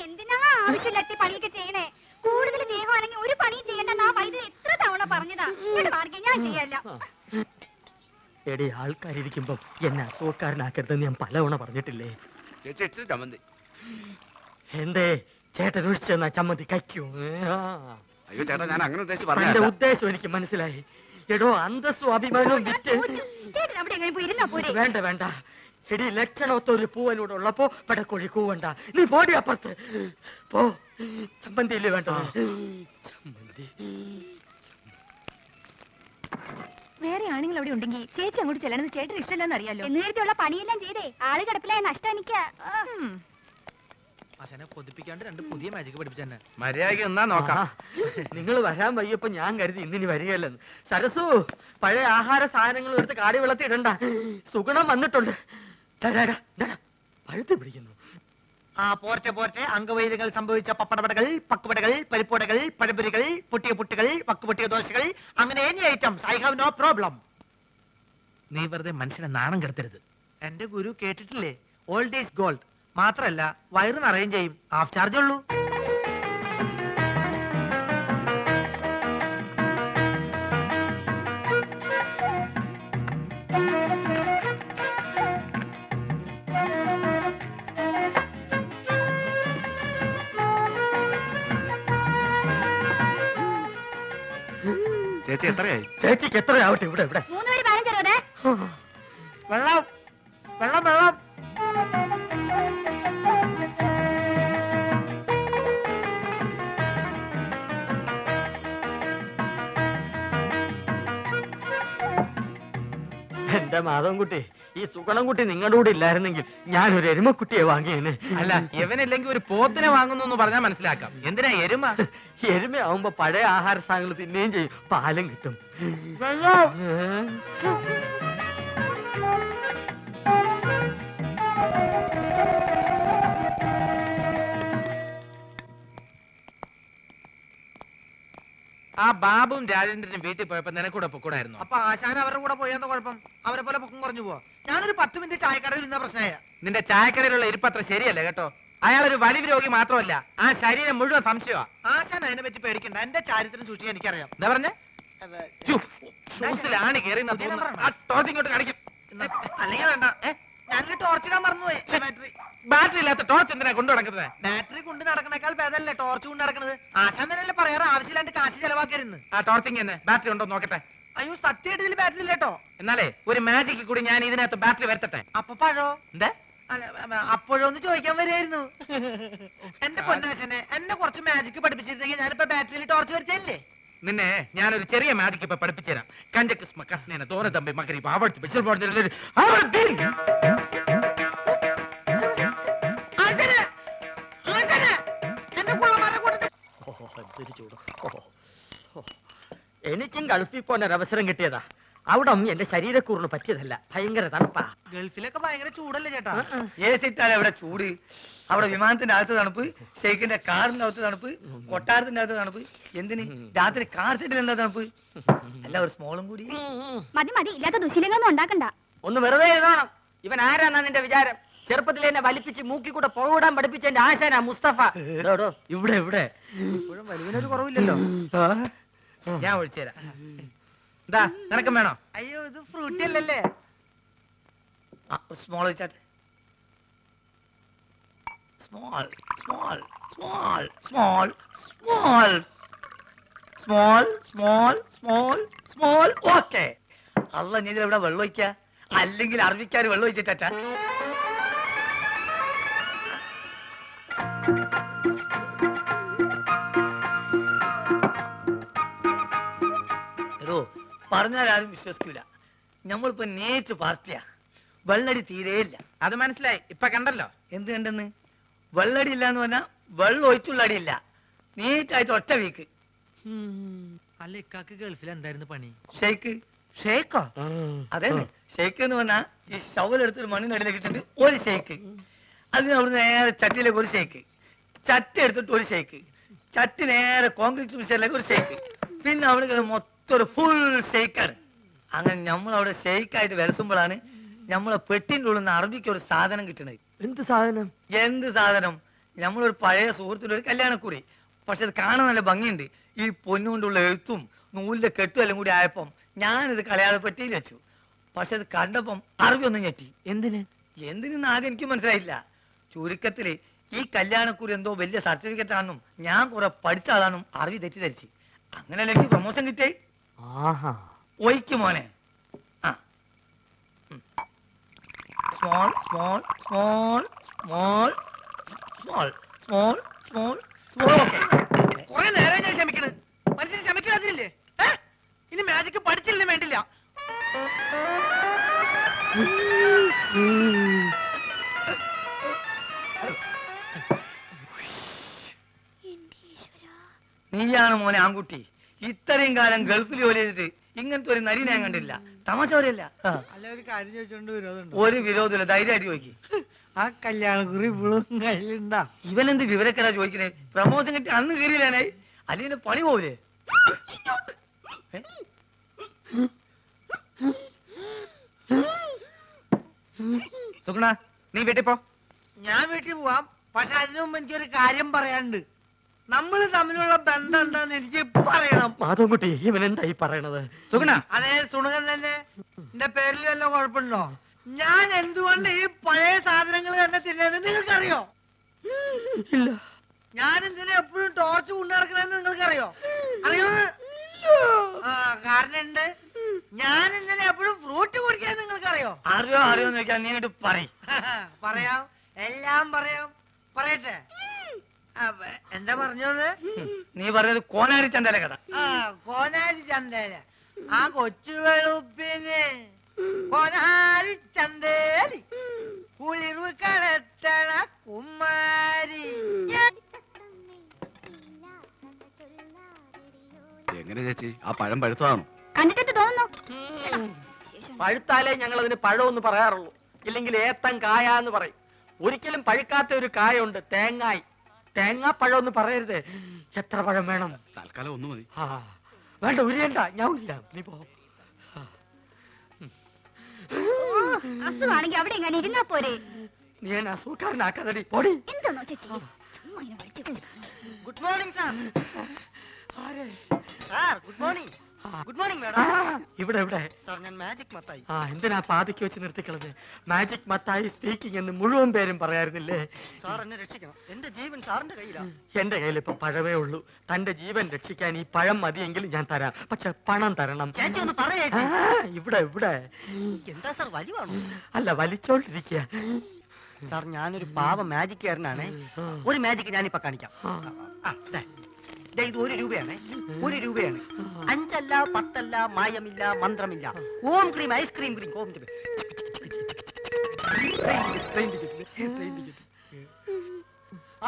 എന്തിനാ ആവശ്യമില്ലാത്ത പണിയൊക്കെ ചെയ്യണേ? കൂടുതൽ ദേഹമാണെങ്കിൽ ഒരു പണിയും ചെയ്യണ്ടെന്ന് ആ വൈദ്യുതി എത്ര തവണ പറഞ്ഞതാ. ഞാൻ ചെയ്യല്ല. എടി, ആൾക്കാരിയ്ക്കുമ്പോ എന്നെ അസുഖക്കാരനാക്കരുതെന്ന് ഞാൻ പലവണ പറഞ്ഞിട്ടില്ലേ? എന്തേ ചേട്ടൻ ഒഴിച്ചു തന്നാ ചമ്മന്തി കഴിക്കൂ? അയ്യോ ചേട്ടാ, ഞാൻ അങ്ങനെ എന്റെ ഉദ്ദേശം എനിക്ക് മനസ്സിലായി. എടോ, അന്തസ്സും അഭിമാനവും വിറ്റ് വേണ്ട വേണ്ട. എടി, ലക്ഷണത്തൊരു പൂവനോട് ഉള്ളപ്പോ പടക്കോഴി കൂവണ്ട. നീ ബോഡി അപ്പുറത്ത് പോ. ചമ്മന്തിയില്ലേ വേണ്ട? ചമ്മന്തി വേറെ ആണുങ്ങൾ അവിടെ ഉണ്ടെങ്കിൽ ചേച്ചി അങ്ങോട്ട് ചെല്ലണമെന്ന് ചേട്ടന് ഇഷ്ടമല്ലെന്ന് അറിയാലോ. നേരത്തെയുള്ള പണിയെല്ലാം ചെയ്തേ ആള് കിടപ്പിലായ നഷ്ടം എനിക്കാ. കൊതിപ്പിക്കാണ്ട് രണ്ട് പുതിയ മാജിക് പഠിപ്പിച്ചെന്നെ. മര്യാദയ്ക്ക് എന്നാ നോക്കാം. നിങ്ങൾ വരാൻ വയ്യപ്പോ ഞാൻ കരുതി ഇന്നിനി വരികയല്ലെന്ന്. സരസു, പഴയ ആഹാര സാധനങ്ങൾ എടുത്ത് കാടി വെള്ളത്തിൽ ഇടണ്ട. സുഗുണം വന്നിട്ടുണ്ട്. പഴുത്ത് പിടിക്കുന്നു. പോർട്ടെ പോർട്ടെ. അംഗവൈദ്യങ്ങൾ സംഭവിച്ച പപ്പടപടകൾ, പക്കുപടകൾ, പരിപ്പുടകൾ, പഴപുരികൾ, പൊട്ടിയ പുട്ടുകൾ, വക്കുപൊട്ടിയ ദോശകൾ, അങ്ങനെ any items. I have no problem. നീ വെറുതെ മനുഷ്യനെ നാണം കെടുത്തരുത്. എന്റെ ഗുരു കേട്ടിട്ടില്ലേ, ഓൾഡ് ഈസ് ഗോൾഡ്. മാത്രല്ല വയറ് നിറയും ചെയ്യും. ഹാഫ് ചാർജ് ഉള്ളൂ. ചേച്ചി എത്രയായി? ചേച്ചിക്ക് എത്രയാവട്ടെ? ഇവിടെ ഇവിടെ 3 പേര് 15 വെള്ളം വെള്ളം വെള്ളം. എന്റെ മാധവൻകുട്ടി, ഈ സുഗണൻകുട്ടി നിങ്ങളുടെ കൂടെ ഇല്ലായിരുന്നെങ്കിൽ ഞാനൊരു എരുമക്കുട്ടിയെ വാങ്ങിയേനെ. അല്ല, ഇവനില്ലെങ്കിൽ ഒരു പോത്തിനെ വാങ്ങുന്നു എന്ന് പറഞ്ഞാൽ മനസ്സിലാക്കാം. എന്തിനാ എരുമ? എരുമയാവുമ്പോ പഴയ ആഹാര സാധനങ്ങൾ തിന്നുകയും ചെയ്യും, പാലും കിട്ടും. ആ ബാബുവും രാജേന്ദ്രനും വീട്ടിൽ പോയപ്പോ നിനക്കൂടെ പൊക്കൂടായിരുന്നു. അപ്പൊ ആശാൻ അവരുടെ കൂടെ പോയെന്ന കുഴപ്പം? അവരെ പോലെ പൊക്കം കുറഞ്ഞു പോവാ. ഞാനൊരു 10 മിനിറ്റ് ചായക്കടയിൽ നിന്ന പ്രശ്നമായ. നിന്റെ ചായക്കടയിലുള്ള ഇരിപ്പത്ര ശരിയല്ല കേട്ടോ. അയാളൊരു വലിവ് രോഗി മാത്രമല്ല, ആ ശരീരം മുഴുവൻ സംശയമാ. ആശാൻ അതിനെ പറ്റി പേടിക്കണ്ട. എന്റെ ചാരിത്രം സൂക്ഷിക്കാൻ എനിക്കറിയാം. എന്താ പറഞ്ഞേ? ഷൂസിലാണ് കയറി ടോർച്ചിങ്ങോട്ട് കാണിക്കും. അല്ലെങ്കിൽ വേണ്ട. ഞാനൊരു ടോർച്ചിടാൻ മറന്നുപോയി. ബാറ്ററി ഇല്ലാത്ത ടോർച്ച് എന്തിനാ കൊണ്ടു നടക്കുന്നത്? ബാറ്ററി കൊണ്ട് നടക്കണേക്കാൾ ഭേദമല്ലേ ടോർച്ച് കൊണ്ട് നടക്കുന്നത്? ആശാൻ തന്നെയല്ലേ പറയാറ് ആവശ്യമില്ലാണ്ട് കാശ് ചെലവാക്കരുന്ന്. ആ ടോർച്ചിങ് തന്നെ ബാറ്ററി ഉണ്ടോ നോക്കട്ടെ. അയ്യോ, സത്യമായിട്ട് ഇതിൽ ബാറ്ററി ഇല്ലേട്ടോ. എന്നാലേ ഒരു മാജിക്ക് കൂടി ഞാൻ ഇതിനകത്ത് ബാറ്ററി വരുത്തട്ടെ. അപ്പൊ പഴോ? എന്താ അപ്പോഴൊന്ന് ചോദിക്കാൻ വരുമായിരുന്നു. എന്റെ പൊന്നാശനെ, എന്നെ കുറച്ച് മാജിക്ക് പഠിപ്പിച്ചിരുന്നെങ്കിൽ ഞാനിപ്പോ ബാറ്ററിയിൽ ടോർച്ച് വരുത്തല്ലേ. നിന്നെ ഞാനൊരു ചെറിയ മാജിക്ക് ഇപ്പൊ പഠിപ്പിച്ചുതരാം. കഞ്ചക്കിസ്മ കസ്നേന തോന തമ്പി മകരി പാവടിച്ച് ബിച്ചൽ പോർജൽ എനിക്കും ഗൾഫിൽ പോകാൻ ഒരു അവസരം കിട്ടിയതാ. അവിടെ എന്റെ ശരീരക്കൂറിന് പറ്റിയതല്ല. ഭയങ്കര തണുപ്പാ. ഗൾഫിലൊക്കെ ഭയങ്കര ചൂടല്ലേ ചേട്ടാ? ഏസിട്ടാൽ അവിടെ ചൂട്. അവിടെ വിമാനത്തിന്റെ അകത്ത് തണുപ്പ്, ഷെയ്ഖിന്റെ കാറിന്റെ അകത്ത് തണുപ്പ്, കൊട്ടാരത്തിന്റെ അകത്ത് തണുപ്പ്. എന്തിന് രാത്രി കാർ സെറ്റിൽ എന്താ തണുപ്പ്? അല്ല, ഒരു സ്മോളും കൂടി മതി മതി. ഇല്ലാത്ത ദുശീലങ്ങളൊന്നും ഉണ്ടാക്കണ്ട. ഒന്ന് വെറുതെ എഴുതണം. ഇവൻ ആരാന്നാ നിന്റെ വിചാരം? ചെറുപ്പത്തിൽ എന്നെ വലിപ്പിച്ച് മൂക്കി കൂടെ പുകവിടാൻ പഠിപ്പിച്ച എന്റെ ആശാനാ മുസ്തഫ. ഇവിടെ ഇവിടെ ഇപ്പോഴും വലിവിനൊരു കുറവില്ലല്ലോ. ഞാൻ ഒഴിച്ചുതരാം. എന്താ നിനക്കും വേണോ? അയ്യോ, ഇത് ഫ്രൂട്ടി അല്ലല്ലേ. സ്മോൾ വെച്ചാട്ടെ. Small small small small small small small small small. Okay. അല്ല, നീ ഇവിടെ വെള്ളം ഒഴിക്ക, അല്ലെങ്കിൽ അറബിക്കാർ വെള്ളം ഒഴിച്ചിട്ടാ. പറഞ്ഞാൽ ആരും വിശ്വസിക്കൂല. നമ്മളിപ്പോ നേരിട്ട് പാർട്ടിയാ. വെള്ളടി തീരെയില്ല. അത് മനസ്സിലായി. ഇപ്പൊ കണ്ടല്ലോ. എന്ത് കണ്ടെന്ന്? വെള്ളടി ഇല്ല എന്ന് പറഞ്ഞാ വെള്ളം ഒഴിച്ചുള്ള അടിയില്ല. നീറ്റായിട്ട് ഒറ്റ വീക്ക്. അല്ല, ഇക്കാക്ക് ഗൾഫിൽ എന്തായിരുന്നു പണി? ഷെയ്ക്ക്. ഷേക്കോ? അതെ, ഷെയ്ക്ക് എന്ന് പറഞ്ഞാ ഈ ഷവലെടുത്തൊരു മണ്ണിനടിയിലേക്ക് ഇട്ടിട്ട് ഒരു ഷെയ്ക്ക്. അതിന് അവിടുന്ന് നേരെ ചട്ടിയിലേക്ക് ഒരു ഷെയ്ക്ക്, ചട്ടി എടുത്തിട്ട് ഒരു ഷെയ്ക്ക്, ചട്ടി നേരെ കോൺക്രീറ്റ് മിക്സറിലേക്ക് ഒരു ഷെയ്ക്ക്, പിന്നെ അവിടെ മൊത്തം ഒരു ഫുൾ ഷെയ്ക്കാണ്. അങ്ങനെ നമ്മളവിടെ ഷെയ്ക്കായിട്ട് വിലസുമ്പോഴാണ് നമ്മളെ പെട്ടിൻ്റെ ഉള്ളിൽ നിന്ന് അറബിക്ക് ഒരു സാധനം കിട്ടണത്. എന്ത് സാധനം? എന്ത് സാധനം? നമ്മളൊരു പഴയ സുഹൃത്തിന്റെ ഒരു കല്യാണക്കുറി. പക്ഷെ അത് കാണാൻ നല്ല ഭംഗിയുണ്ട്. ഈ പൊന്നുകൊണ്ടുള്ള എഴുത്തും നൂലിന്റെ കെട്ടും എല്ലാം കൂടി ആയപ്പം ഞാനിത് കളയാതെ പെട്ടിയിൽ വെച്ചു. പക്ഷെ അത് കണ്ടപ്പം അറബി ഒന്നും ഞെട്ടി. എന്തിനെന്ന് ആദ്യം എനിക്ക് മനസ്സിലായില്ല. ചുരുക്കത്തില് ഈ കല്യാണക്കുറി എന്തോ വലിയ സർട്ടിഫിക്കറ്റ് ആണെന്നും ഞാൻ കുറെ പഠിച്ച ആളാണെന്നും അറബി തെറ്റിദ്ധരിച്ച്. അങ്ങനെയല്ല എനിക്ക് പ്രൊമോഷൻ കിട്ടിയേ. ഒയ്ക്ക് മോനെ. ആ small small small small small small small small. കുറെ നേരം ഞാൻ ക്ഷമിക്കണ്. മനുഷ്യന് ക്ഷമിക്കാതില്ലേ? ഇനി മാജിക് പഠിച്ചില്ലേ വേണ്ടില്ല. നീയാണ് മോനെ ആൺകുട്ടി. ഇത്രയും കാലം ഗൾഫിൽ ജോലി ചെയ്തിട്ട് ഇങ്ങനത്തെ ഒരു നരി ഞാൻ കണ്ടില്ല. തമാശ പറയല്ല. അല്ല, ഒരു കാര്യം ചോദിച്ചോണ്ട് വിരോധമുണ്ടോ? ഒരു വിരോധമില്ല, ധൈര്യമായിട്ട് ചോദിക്കും. ആ കല്യാണക്കുറി ഇപ്പോഴും കയ്യിലുണ്ടാ? ഇവനെന്ത് വിവരക്കേടാ ചോദിക്കണേ? പ്രമോഷൻ കിട്ടി അന്ന് കയറിയില്ലേ? അല്ലെങ്കിൽ പണി പോവില്ലേ? സുഗുണ, നീ വീട്ടിൽ പോ. ഞാൻ വീട്ടിൽ പോവാം. പക്ഷെ അതിനു മുമ്പ് എനിക്കൊരു കാര്യം പറയാനുണ്ട്. നമ്മൾ തമ്മിലുള്ള ബന്ധം എന്താന്ന് എനിക്ക് പറയണം. മാധവൻകുട്ടി, ഇവൻ എന്തായി പറയണത്? സുഗുണ, അതേ സുണകൻ തന്നെ. എന്റെ പേരിൽ വല്ല കുഴപ്പമുണ്ടോ? ഞാൻ എന്തുകൊണ്ട് ഈ പഴയ സാധനങ്ങൾ തന്നെ തിന്നുന്നത് നിങ്ങൾക്കറിയോ? ഇല്ല. ഞാൻ എന്തിനാ എപ്പോഴും ടോർച്ച് കൊണ്ടു നടക്കണെന്ന് നിങ്ങൾക്കറിയോ? അറിയോ? ആ, കാരണം ഉണ്ട്. ഞാൻ എന്തിനാ എപ്പോഴും ഫ്രൂട്ട് കുടിക്കാൻ നിങ്ങൾക്കറിയോ? അറിയോ അറിയോന്ന് ചോദിക്കാൻ നീ അങ്ങോട്ട് പറയും. പറയാം, എല്ലാം പറയാം. പറയട്ടെ? എന്താ പറഞ്ഞത്? നീ പറഞ്ഞത് കോനാരി ചന്തല കഥ. ആ, കോനാരി ചന്തേല. ആ കൊച്ചു വെളുപ്പിന് കോനാരി ചന്തേലി കുളിർവ് കടത്തണ കുമാരി. എങ്ങനെ ചേച്ചി, ആ പഴം പഴുത്തതാണോ? കണ്ടിട്ട് തോന്നുന്നു. പഴുത്താലേ ഞങ്ങൾ അതിന് പഴമെന്ന് പറയാറുള്ളൂ. ഇല്ലെങ്കിൽ ഏത്തൻ കായ എന്ന് പറയും. ഒരിക്കലും പഴുക്കാത്ത ഒരു കായുണ്ട്, തേങ്ങായി. തേങ്ങാപ്പഴം എന്ന് പറയരുത്. എത്ര പഴം വേണം? തൽക്കാലം ഒന്ന് മതി. ആ വേണ്ട, ഉരിയണ്ട, ഞാൻ ഉരിയാ. നീ പോ. അസുഖാണെങ്കിൽ അവിടെ എങ്ങനെ ഇരുന്നാ പോരെ? നീ എന്നെ അസുഖക്കാരനാക്കാതടി, പൊടി. എന്താണോ ചേച്ചി ചുമ്മാ ഇങ്ങനെ വിളിച്ചിട്ട്? Good morning sir. ആരെ? Sir good morning. Good morning ആ, മാഡം. ഇവിടെ ഇവിടെ. സാർ ഞാൻ മാജിക് മത്തായി. ആ, എന്തിനാ പാതിക്ക് വെച്ച് നിർത്തിക്കളഞ്ഞ്? മാജിക് മത്തായി സ്പീക്കിംഗ് എന്ന് മുഴുവൻ പേരും പറയായിരുന്നില്ലേ? സാർ എന്നെ രക്ഷിക്കണം. എന്റെ ജീവൻ സാറിന്റെ കയ്യിലാണ്. എന്റെ കയ്യിൽ ഇപ്പൊ പഴമേ ഉള്ളൂ. തന്റെ ജീവൻ രക്ഷിക്കാൻ ഈ പഴം മതിയെങ്കിൽ ഞാൻ തരാം. പക്ഷെ പണം തരണം. ചേച്ചി ഒന്ന് പറയേ. ആ, ഇവിടെ ഇവിടെ. എന്താ സാർ വലിവാണോ? അല്ല, വലിച്ചോണ്ടിരിക്കുക. സാർ ഞാനൊരു പാവ മാജിക്കാരനാണ്. ഒരു മാജിക് ഞാനിപ്പോ കാണിക്കാം. ഇത് 1 രൂപയാണ്. 1 രൂപയാണ്. 5 അല്ല 10 അല്ല, മായമില്ല, മന്ത്രമില്ല. ഓം ക്രീം ഐസ്ക്രീം ക്രീം. ഓം ക്രീം.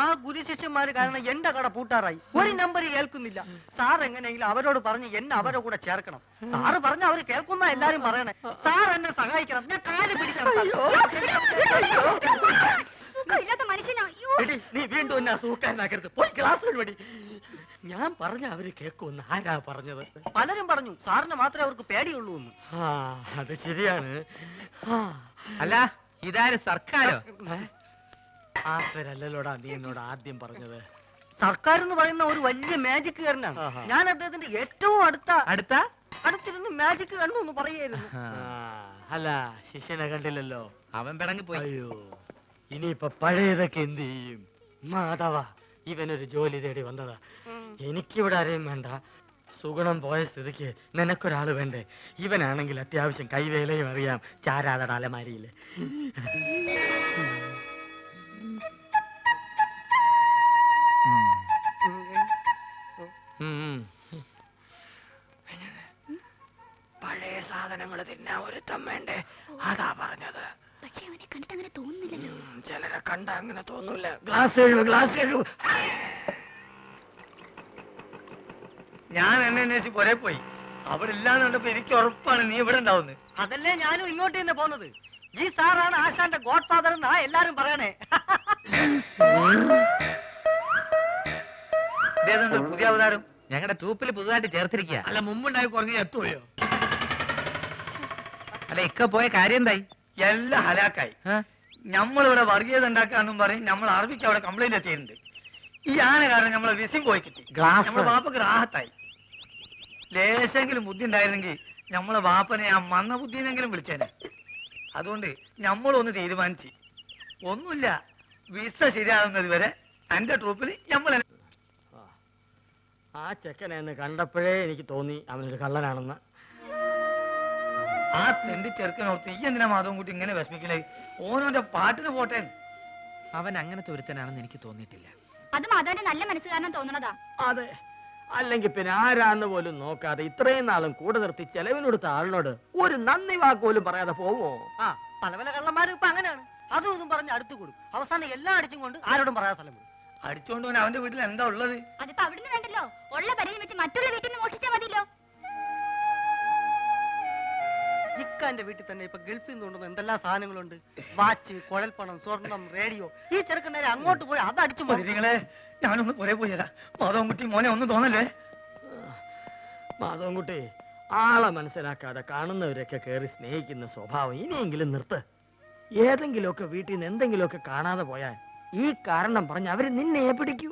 ആ ഗുരുശിഷ്യന്മാര് കാരണം എന്റെ കട പൂട്ടാറായി. ഒരു നമ്പർ കേൾക്കുന്നില്ല. സാർ എങ്ങനെയെങ്കിലും അവരോട് പറഞ്ഞ് എന്നെ അവരുടെ കൂടെ ചേർക്കണം. സാറ് പറഞ്ഞ അവര് കേൾക്കുന്ന എല്ലാരും പറയണേ. സാർ എന്നെ സഹായിക്കണം. ഞാൻ കാല് പിടിക്കണം. സുഖമില്ലാത്ത മനുഷ്യനാ. അയ്യോ. എടി, നീ വീണ്ടും എന്നെ അസുഖക്കാരനാക്കരുത്. പോയി ക്ലാസ് വഴി. ഞാൻ പറഞ്ഞ അവര് കേൾക്കുമെന്ന് ആരാ പറഞ്ഞത്? പലരും പറഞ്ഞു സാറിന് മാത്രമേ അവർക്ക് പേടിയുള്ളൂ എന്ന്. ആ, അത് ശരിയാണ്. ആ, അല്ല, ഇതാര് സർക്കാരോ? ആ പേരല്ലോടാ നീ എന്നോട് ആദ്യം പറഞ്ഞത്. സർക്കാർ എന്ന് പറയുന്ന ഒരു വലിയ മാജിക്കുകാരനാണ്. ആഹാ. ഞാൻ അദ്ദേഹത്തിന്റെ ഏറ്റവും അടുത്തിരുന്ന് മാജിക് കണ്ടു എന്ന് പറയായിരുന്നു. ആ, അല്ല, ശിഷ്യനെ കണ്ടില്ലല്ലോ. അവൻ പിടങ്ങി പോയി. അയ്യോ, ഇനിയിപ്പൊ പഴയതൊക്കെ എന്ത് ചെയ്യും? മാധവ, ഇവനൊരു ജോലി തേടി വന്നതാ. എനിക്കിവിടെ ആരെയും വേണ്ട. സുഗുണം പോയ സ്ഥിതിക്ക് നിനക്കൊരാള് വേണ്ടേ? ഇവനാണെങ്കിൽ അത്യാവശ്യം കൈവേലയും അറിയാം. ചാരാതട അലമാരിയില്. പഴയ സാധനങ്ങൾ തിന്നാൻ ഒരുത്തം വേണ്ടേ? അതാ പറഞ്ഞത്. പക്ഷെ അവനെ കണ്ടിട്ട് അങ്ങനെ തോന്നുന്നില്ലല്ലോ. ചിലരെ കണ്ട അങ്ങനെ തോന്നൂല. ഗ്ലാസ് എഴുതു, ഗ്ലാസ് എഴുതു. ഞാൻ എന്നെ അന്വേഷിച്ച് പുറേ പോയി. അവിടെ ഇല്ലാന്ന് കണ്ടപ്പോ എനിക്ക് ഉറപ്പാണ് നീ ഇവിടെ ഉണ്ടാവുന്നത്. അതല്ലേ ഞാനും ഇങ്ങോട്ട് തന്നെ പോന്നത്. ഈ സാറാണ് ആശാന്റെ ഗോഡ് ഫാദർ എന്നാ എല്ലാരും പറയണേ. ഇതേതുണ്ട് പുതിയ അവതാരം? ഞങ്ങളുടെ ട്രൂപ്പിൽ പുതുതായിട്ട് ചേർത്തിരിക്കുക. അല്ല മുമ്പുണ്ടായി കുറഞ്ഞ എത്തുകയോ? അല്ല ഇക്ക പോയ കാര്യം എന്തായി? എല്ലാം ഹലാക്കായി. നമ്മളിവിടെ വർഗീയത ഉണ്ടാക്കാന്നും പറയും. നമ്മൾ അറബിക്ക് അവിടെ കംപ്ലൈന്റ് എത്തിയിട്ടുണ്ട്. ഈ ആന കാരണം നമ്മളെ വിസിം പോയി കിട്ടി. നമ്മളെ വാപ്പക്ക് റാഹത്തായി. ലേശെങ്കിലും ബുദ്ധി ഉണ്ടായിരുന്നെങ്കിൽ നമ്മളെ വാപ്പനെ ആ മന്ന ബുദ്ധിനെങ്കിലും വിളിച്ചേനെ. അതുകൊണ്ട് നമ്മളൊന്ന് തീരുമാനിച്ച് ഒന്നുമില്ല, വിസ ശരിയാകുന്നത് വരെ എന്റെ ട്രൂപ്പിൽ നമ്മൾ ആ ചെക്കനെ എന്ന് കണ്ടപ്പോഴേ എനിക്ക് തോന്നി അവനൊരു കള്ളനാണെന്ന്. ആ തെണ്ടി ചെറുക്കനോർത്ത് ഈ എന്തിനാ മാധവൻ കുട്ടി ഇങ്ങനെ വിഷമിക്കലേ? ഓനോന്റെ പാട്ടിന് പോട്ടെ. അവൻ അങ്ങനത്തെ ഒരുത്തനാണെന്ന് എനിക്ക് തോന്നിയിട്ടില്ല. അത് മാധവന്റെ നല്ല മനസ്സുകാരനും തോന്നണതാ. അതെ, അല്ലെങ്കിൽ പിന്നെ ആരാന്ന് പോലും നോക്കാതെ ഇത്രയും നാളും കൂടെ നിർത്തി ചെലവിനൊടുത്ത ആളിനോട് ഒരു നന്ദി വാക്ക് പോലും പറയാതെ പോവോ? പല പല കള്ളന്മാരും ഇപ്പൊ അങ്ങനെയാണ്. അതും ഇതും പറഞ്ഞ് അടുത്ത് കൊടുക്കും. അവസാനം എല്ലാം അടിച്ചും കൊണ്ട് ആരോടും പറയാൻ സ്ഥലം വിടും. അടിച്ചോണ്ട് പോൻ അവന്റെ വീട്ടിൽ എന്താ ഉള്ളത്? അതിപ്പോ അവിടുന്ന് വേണ്ടല്ലോ, ഉള്ള പരിധി വെച്ച് മറ്റുള്ള വീട്ടിൽ നിന്ന് മോഷിച്ചാൽ മതിയല്ലോ. ഇക്കാന്റെ വീട്ടിൽ തന്നെ ഇപ്പൊ ഗൾഫിൽ നിന്ന് കൊണ്ടുവന്ന എന്തെല്ലാം സാധനങ്ങളുണ്ട്. വാച്ച്, കുഴൽപ്പണം, സ്വർണം, റേഡിയോ. ഈ ചെറുക്കൻ നേരെ അങ്ങോട്ട് പോയി അത് അടിച്ചു നിങ്ങളെ ഞാനൊന്ന് പുറേ പോയി തരാം. മാധവൻ കുട്ടി മോനെ ഒന്നും തോന്നല്ലേ? മാധവൻകുട്ടി, ആളെ മനസ്സിലാക്കാതെ കാണുന്നവരൊക്കെ കയറി സ്നേഹിക്കുന്ന സ്വഭാവം ഇനിയെങ്കിലും നിർത്ത്. ഏതെങ്കിലുമൊക്കെ വീട്ടിൽ നിന്ന് എന്തെങ്കിലുമൊക്കെ കാണാതെ പോയാൽ ഈ കാരണം പറഞ്ഞ് അവര് നിന്നെ പിടിക്കൂ.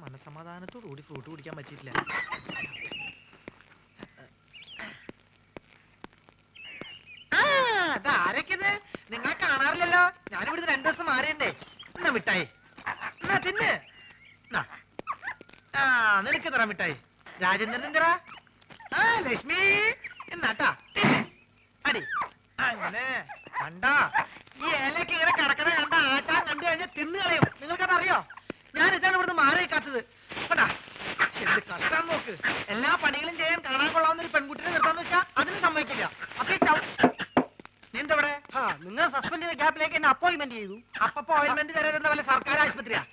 മനസമാധാനത്തോടു കൂടി ഫ്രൂട്ട് കുടിക്കാൻ പറ്റിയിട്ടില്ല. ആരൊക്കെത്? നിങ്ങളെ കാണാറില്ലല്ലോ. ഞാനിവിടുന്ന് 2 ദിവസം മാറിയല്ലേ. എന്നാ മിഠായി, എന്നാ തിന്ന്. നിനക്ക് തരാം മിഠായി. രാജേന്ദ്രൻ എന്തിനാ? ലക്ഷ്മി എന്നാട്ടാ അടി. അങ്ങനെ കണ്ടാ ഈ ഇലക്ക് ഇങ്ങനെ കിടക്കണ കണ്ട ആശാൻ കണ്ടു കഴിഞ്ഞാൽ തിന്നു കളയും. നിങ്ങൾക്കത് അറിയോ? ഞാൻ ഇതാണ് ഇവിടുന്ന് മാറി നിൽക്കാത്തത്. കണ്ടാ എന്ത് കഷ്ടം നോക്ക്. എല്ലാ പണികളും ചെയ്യാൻ കാണാൻ കൊള്ളാവുന്ന ഒരു പെൺകുട്ടിനെ നിർത്താന്ന് വെച്ചാ അതിന് സമ്മതിക്കില്ല. അപ്പൊ നീന്തവിടെ നിങ്ങൾ സസ്പെൻഡ് ചെയ്ത ഗ്യാപ്പിലേക്ക് എന്നെ അപ്പോയിന്റ്മെന്റ് ചെയ്തു. അപ്പൊ അപ്പോയിന്റ്മെന്റ് തരാൻ വല്ല സർക്കാർ ആശുപത്രിയാ?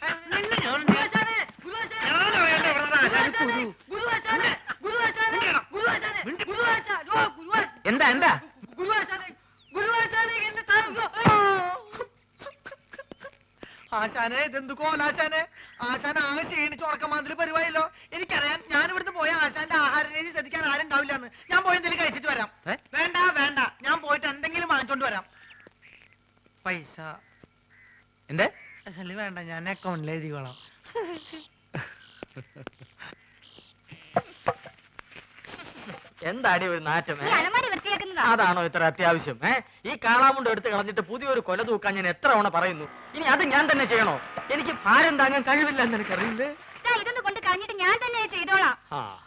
എന്താ എന്താ ആശാനെ ഇതെന്തു കോലാശാനെ? ആശാൻ ആകെ ക്ഷീണിച്ച് ഉറക്കമാതിരി പരിപാടിയല്ലോ. എനിക്കറിയാം, ഞാൻ ഇവിടുന്ന് പോയ ആശാന്റെ ആഹാര രീതി ശ്രദ്ധിക്കാൻ ആരും ഉണ്ടാവില്ലെന്ന്. ഞാൻ പോയി എന്തെങ്കിലും കഴിച്ചിട്ട് വരാം. വേണ്ട വേണ്ട, ഞാൻ പോയിട്ട് എന്തെങ്കിലും വാങ്ങിച്ചോണ്ട് വരാം. പൈസ എന്തേ? വേണ്ട, ഞാൻ അക്കൗണ്ടിൽ എഴുതിക്കോളാം. എന്താടി ഒരു നാറ്റം? ഈ അലമാരി വൃത്തിയാക്കുന്നതാ. അതാണോ ഇത്ര അത്യാവശ്യം? ഈ കാളാമുണ്ട് എടുത്ത് കളഞ്ഞിട്ട് പുതിയൊരു കൊല തൂക്കാൻ ഞാൻ എത്ര തവണ പറയുന്നു. ഇനി അത് ഞാൻ തന്നെ ചെയ്യണോ? എനിക്ക് ഭാരം താങ്ങാൻ കഴിവില്ല എന്ന് എനിക്കറിയില്ലേ? ഇതൊന്ന് കൊണ്ട് കളഞ്ഞിട്ട് ഞാൻ തന്നെ ചെയ്തോളാം.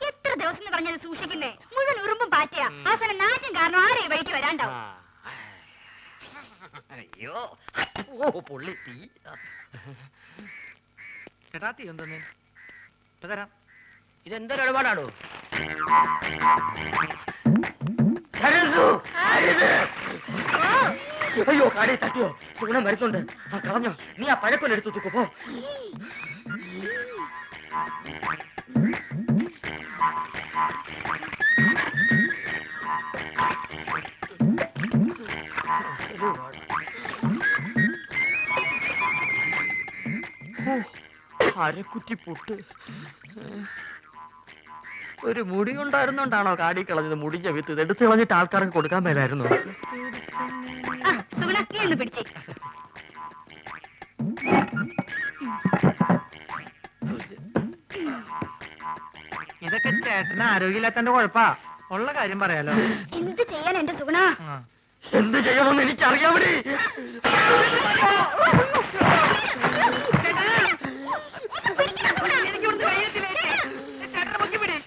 എത്ര ദിവസം എന്ന് പറഞ്ഞത് സൂക്ഷിക്കുന്നേ? മുഴുവൻ ഉറുമ്പും പാറ്റയാ. അവസാനം നാറ്റും കാരണം ആരെ ഈ വഴിക്ക് വരാണ്ടാവും. അയ്യോ, ഓ പൊള്ളി തീ. ചേട്ടാ തീ എന്തോന്ന് ഇപ്പൊ തരാം. ഇതെന്തൊരു ഇടപാടാണോ? അയ്യോ, കാടി തട്ടിയോ? സുഗുണം വരുന്നുണ്ട്. കളഞ്ഞോ? നീ ആ പഴക്കൊല്ല എടുത്തു തൂക്കോ. പോ. അരക്കുറ്റി പുട്ട്. ഒരു മുടി ഉണ്ടായിരുന്നോണ്ടാണോ കാടി കളഞ്ഞത്? മുടിഞ്ഞ വിത്ത് ഇത് എടുത്ത് കളഞ്ഞിട്ട് ആൾക്കാർക്ക് കൊടുക്കാൻ മേലായിരുന്നു. സുഗുണ, നീ ഒന്ന് പിടിച്ചേ. ഇതൊക്കെ ചേട്ടന് ആരോഗ്യമില്ലാത്തന്റെ കുഴപ്പാ. ഉള്ള കാര്യം പറയാലോ. എന്ത് ചെയ്യാൻ എന്റെ സുഗുണ? എന്ത് ചെയ്യണമെന്ന് എനിക്കറിയാമടി. എനിക്കിവിടുന്ന് കഴിയത്തില്ലേ? ചേട്ടനെ പൊക്കി പിടി.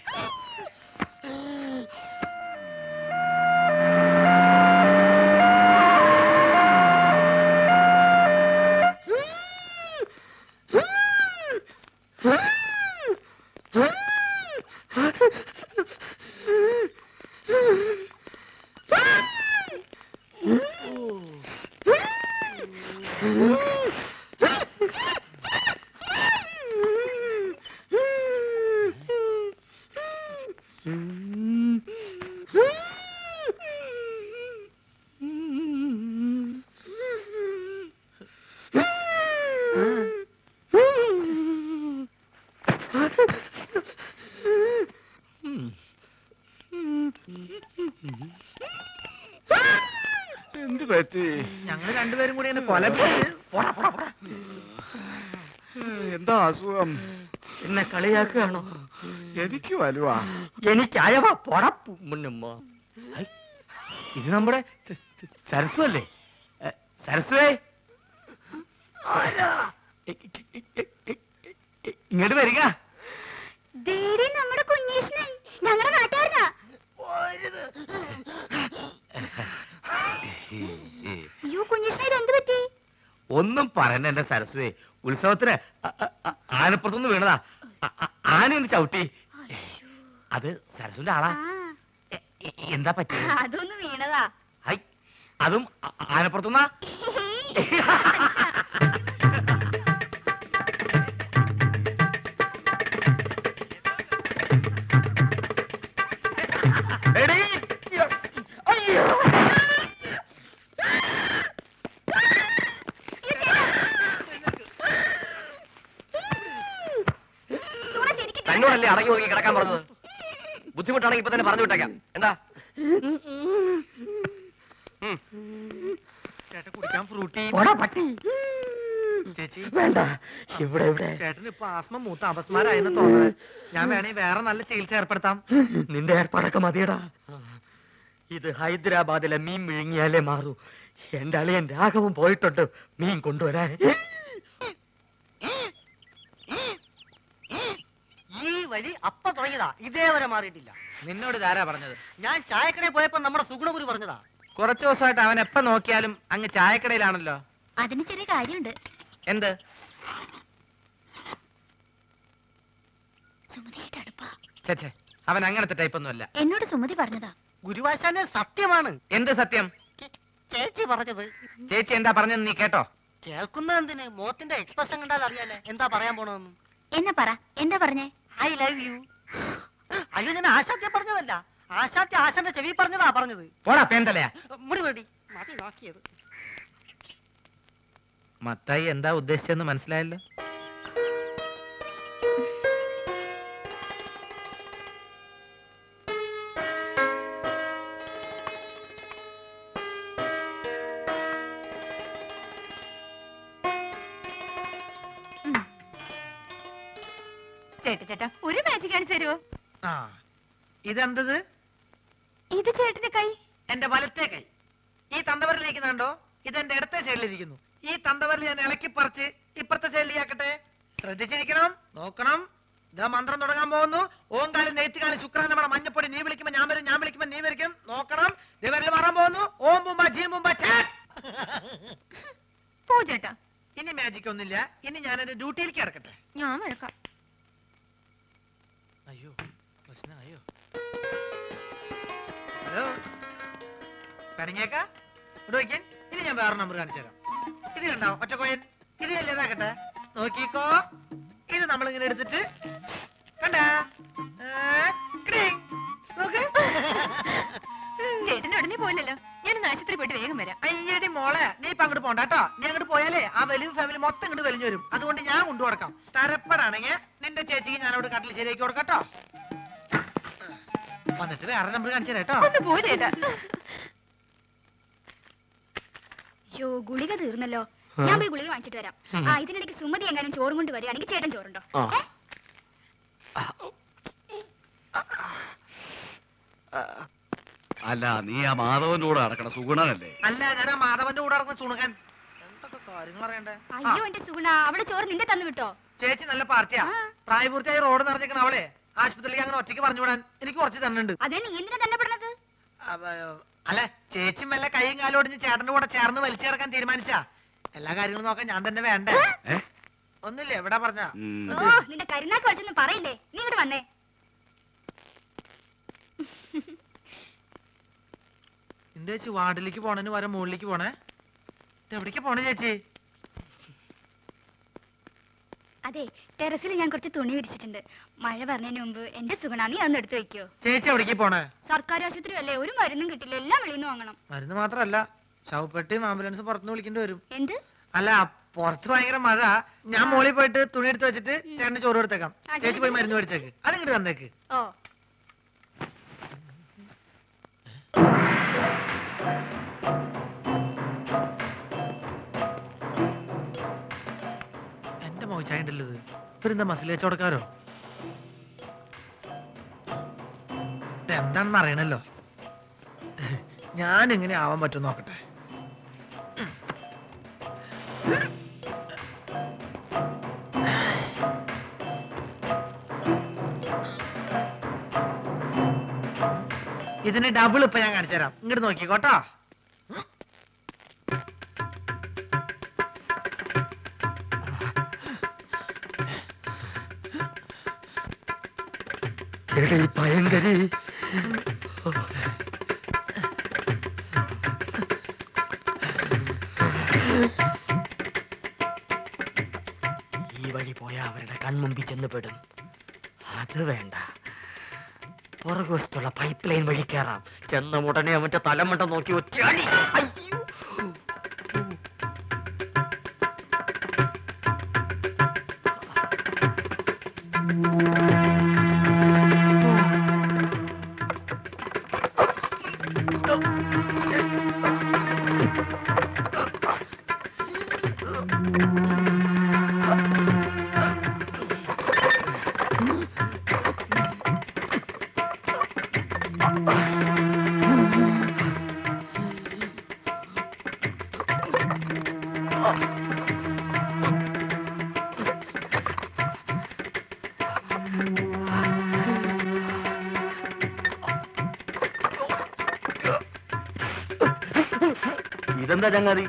എന്ത് പറ്റി? ഞങ്ങൾ രണ്ടുപേരും കൂടി എന്നെ കൊല പോടാ പോടാ പോടാ. എന്താ അസുഖം? എന്നെ കളിയാക്കുകയാണോ? എനിക്ക് വരുവാ. എനിക്ക് അയവ പൊടപ്പു മുന്നുമ്മ. ഇത് നമ്മുടെ സരസ്വ അല്ലേ? സരസ്വേ, ഇങ്ങോട്ട് വരിക. ദേടി നമ്മുടെ കുഞ്ഞേഷ്ണൻ ഞങ്ങളുടെ നാട്ടുകാരനാ. അയ്യോ കുഞ്ഞേഷ്ണൻ ഇത് എന്ത് പറ്റി? ഒന്നും പറയണ്ട എന്റെ സരസ്വേ. ഉത്സവത്തിന് ആനപ്പുറത്തുനിന്ന് വീണതാ. ആനയൊന്ന് ചവിട്ടി. അത് സരസ്വന്റെ ആളാ. എന്താ പറ്റി? അതൊന്ന് വീണതാ. ഹൈ, അതും ആനപ്പുറത്തുനിന്നാ? എടീ, അയ്യോ. തന്നോടല്ലേ അടങ്ങി ഒതുങ്ങി കിടക്കാൻ പറഞ്ഞത്? ബുദ്ധിമുട്ടാണെങ്കിൽ ഇപ്പൊ തന്നെ പറഞ്ഞു വിട്ടേക്കാം. എന്താ? ചേട്ടൻ കുടിക്കാൻ ഫ്രൂട്ടി. പോടാ പട്ടി. ചേച്ചി വേണ്ട, ഇവിടെ ഇവിടെ. ചേട്ടന് ഇപ്പൊ ആസ്മ മൂത്ത അപസ്മാരായെന്ന് തോന്നുന്നത്. ഞാൻ വേണേ വേറെ നല്ല ചികിത്സ ഏർപ്പെടുത്താം. നിന്റെ ഏർപ്പാടൊക്കെ മതിയടാ. ഇത് ഹൈദരാബാദിലെ മീൻ വിഴുങ്ങിയാലേ മാറൂ. എന്റെ അളിയൻ രാഘവൻ പോയിട്ടുണ്ട് മീൻ കൊണ്ടുവരാൻ. ഈ വഴി അപ്പ തുടങ്ങിയതാ, ഇതേവരെ മാറിയിട്ടില്ല. നിന്നോട് ഇതാരാ പറഞ്ഞത്? ഞാൻ ചായക്കടയിൽ പോയപ്പോ നമ്മുടെ സുഗുണഗുരു പറഞ്ഞതാ. കുറച്ചു ദിവസമായിട്ട് അവൻ എപ്പ നോക്കിയാലും അങ്ങ് ചായക്കടയിലാണല്ലോ. അതിന് ചെറിയ കാര്യമുണ്ട്. എന്ത്? സുമതിയായിട്ട് അടുപ്പാ. ചേച്ചേ, അവൻ അങ്ങനത്തെ ടൈപ്പൊന്നും അല്ല. എന്നോട് സുമതി പറഞ്ഞതാ. ഗുരുവാശാന്റെ സത്യമാണ് എന്ത് സത്യം? ചേച്ചി പറഞ്ഞത്. ചേച്ചി എന്താ പറഞ്ഞെന്ന് നീ കേട്ടോ? കേൾക്കുന്ന എന്തിന്? മോത്തിന്റെ എക്സ്പ്രഷൻ കണ്ടാൽ അറിയാലേ എന്താ പറയാൻ പോണെന്ന്. എന്നാ പറ, എന്താ പറഞ്ഞേ? I love you. അയ്യോ, ഞാൻ ആശാത്യ പറഞ്ഞതല്ല. ആശാത്യ ആശാന്റെ ചെവി പറഞ്ഞതാ പറഞ്ഞത്. പോടാ പേന്തലയാ. മുടി വേണ്ടി മതി നോക്കിയത്. മത്തായി എന്താ ഉദ്ദേശിച്ചെന്ന് മനസ്സിലായല്ലോ. ചേട്ടാ ഒരു മാജിക് കാണിച്ചു തരുമോ? ആ, ഇതെന്തത്? ഇത് ചേട്ടന്റെ കൈ. എന്റെ വലത്തെ കൈ. ഈ തന്തവരിലിരിക്കുന്നുണ്ടോ? ഇതെന്റെ ഇടത്തെ സൈഡിലിരിക്കുന്നു. ഈ തന്തവരിൽ ഞാൻ ഇളക്കി പറിച്ച് ഇപ്പുറത്തെ സൈഡിലേക്കാക്കട്ടെ. ശ്രദ്ധിച്ചിരിക്കണം, നോക്കണം. ഇതാ മന്ത്രം തുടങ്ങാൻ പോകുന്നു. ഓങ്കാലം നെയ്ത്തുകാലം ശുക്രാൻ നമ്മുടെ മഞ്ഞപ്പൊടി. നീ വിളിക്കുമ്പോ ഞാൻ വരും, ഞാൻ വിളിക്കുമ്പോ നീ വരിക്കും. നോക്കണം. ദിവരിൽ മാറാൻ പോകുന്നു. ഓം ബുംബ ജീ ബുംബ ചാ. പോ ചേട്ടാ. ഇനി മാജിക് ഒന്നുമില്ല. ഇനി ഞാൻ എന്റെ ഡ്യൂട്ടിയിലേക്ക് കിടക്കട്ടെ. ഞാൻ വഴക്കാം. അയ്യോ, പ്രശ്നമായോ? ഹലോ, കണിങ്ങേക്ക ഇവിടെ വയ്ക്കാൻ. ഇനി ഞാൻ വേറെ നമ്പർ കാണിച്ചു തരാം. ഇത് കണ്ടോ ഒറ്റക്കോയൻ? ഇത് അല്ലേതാക്കട്ടെ, നോക്കിക്കോ. ഇത് നമ്മളിങ്ങനെ എടുത്തിട്ട് കണ്ടാ നോക്ക്. ചേട്ടന്റെ ഉടനെ പോയില്ലല്ലോ. ഞാനൊന്ന് ആശുപത്രി പോയിട്ട് വേഗം വരാം. അയ്യടി മോളെ, നീ ഇപ്പൊ അങ്ങോട്ട് പോണ്ട കേട്ടോ. നീ അങ്ങോട്ട് പോയാലേ ആ വലിയ ഫാമിലി മൊത്തം ഇങ്ങോട്ട് വലിഞ്ഞു വരും. അതുകൊണ്ട് ഞാൻ കൊണ്ടു കൊടുക്കാം. തരപ്പെടാണെങ്കിൽ നിന്റെ ചേച്ചിക്ക് ഞാൻ അവിടെ കട്ടിൽ ശരിയാക്കി കൊടുക്കട്ടോ. വന്നിട്ട് വേറെ നമ്പർ കാണിച്ചു തരാം കേട്ടോ. ഒന്ന് പോ ചേട്ടാ. യോ, ഗുളിക തീർന്നല്ലോ. ഞാൻ പോയി ഗുളിക വാങ്ങിച്ചിട്ട് വരാം. ആ, ഇതിനിടയ്ക്ക് സുമതി എങ്ങാനും ചോറും കൊണ്ട് വരികയാണെങ്കിൽ ചേട്ടൻ ചോറുണ്ടോ? അല്ല, നീ ആ മാധവന്റെ കൂടെ നടക്കണ സുഗുണനല്ലേ? അല്ല, ഞാൻ ആ മാധവന്റെ കൂടെ നടക്കുന്ന സുണുകൻ. എന്തൊക്കെ കാര്യങ്ങൾ അറിയണ്ടേ? അയ്യോ എന്റെ സുഗുണ, അവള് ചോറ് നിന്റെ തന്നു വിട്ടോ? ചേച്ചി നല്ല പാർട്ടിയാ. ആ. പ്രായപൂർത്തിയായി റോഡ് നിറഞ്ഞിരിക്കണ അവളെ ആശുപത്രിയിലേക്ക് അങ്ങനെ ഒറ്റയ്ക്ക് പറഞ്ഞു വിടാൻ എനിക്ക് കുറച്ച് തന്നുണ്ട്. അതേ, നീ എന്തിനാ തന്നെ പെടുന്നത്? അല്ല, ചേച്ചി മെല്ല കൈയും കാലും ഒടിഞ്ഞ് ചേട്ടന്റെ കൂടെ ചേർന്ന് വലിച്ചിറക്കാൻ തീരുമാനിച്ചാ എല്ലാ കാര്യങ്ങളും നോക്കാൻ ഞാൻ തന്നെ വേണ്ടേ? ഒന്നുമില്ല, എവിടെ പറഞ്ഞ ഓ, നിന്റെ കരുനാക്ക് വലിച്ചൊന്നും പറയില്ലേ. നീ ഇങ്ങോട്ട് വന്നേ. എന്റെ ചേച്ചി വാർഡിലേക്ക് പോണേന് വരെ മുകളിലേക്ക് പോണേ. എവിടേക്ക് പോണേ ചേച്ചി? അതെ, ടെറസിൽ ഞാൻ കുറച്ച് തുണി വിരിച്ചിട്ടുണ്ട്. മഴ പറഞ്ഞതിന് മുമ്പ് എന്റെ സുഗുണ നീ അതൊന്ന് എടുത്തു വെക്കോ. ചേച്ചി എവിടേക്ക് പോണേ? സർക്കാർ ആശുപത്രി അല്ലേ, ഒരു മരുന്നും കിട്ടില്ല. എല്ലാം വെളിയിൽ നിന്ന് വാങ്ങണം. മരുന്ന് മാത്രല്ല, ശവപ്പെട്ടിയും ആംബുലൻസ് പുറത്തുനിന്ന് വിളിക്കേണ്ടി വരും. എന്ത്? അല്ല, പുറത്ത് ഭയങ്കര മഴ. ഞാൻ മോളിൽ പോയിട്ട് തുണി എടുത്ത് വെച്ചിട്ട് ചേട്ടന് ചോറ് കൊടുത്തേക്കാം. ചേച്ചി പോയി മരുന്ന് മേടിച്ചേക്ക്. അതിങ്ങോട്ട് തന്നേക്ക്. ഓ എന്റെ മോശായ ഉണ്ടല്ലോ ഇത്. ഇവരെന്താ മസിൽ കച്ചവടക്കാരോ? എന്താണെന്ന് അറിയണല്ലോ. ഞാൻ എങ്ങനെ ആവാൻ പറ്റും നോക്കട്ടെ. ഇതിന് ഡബിൾ ഇപ്പൊ ഞാൻ കാണിച്ചു തരാം. ഇങ്ങോട്ട് നോക്കിക്കോട്ടോ. എടീ ഭയങ്കരി, ഈ വഴി പോയാ അവരുടെ കൺമുമ്പിൽ ചെന്ന് പെടും. അത് വേണ്ട, പുറകുവശത്തുള്ള പൈപ്പ് ലൈൻ വഴി കയറാം. ചെന്ന ഉടനെ അവന്റെ തലമണ്ട നോക്കി ഒറ്റയാടി. അയ്യോ. ഇതെന്താ ചങ്ങാതി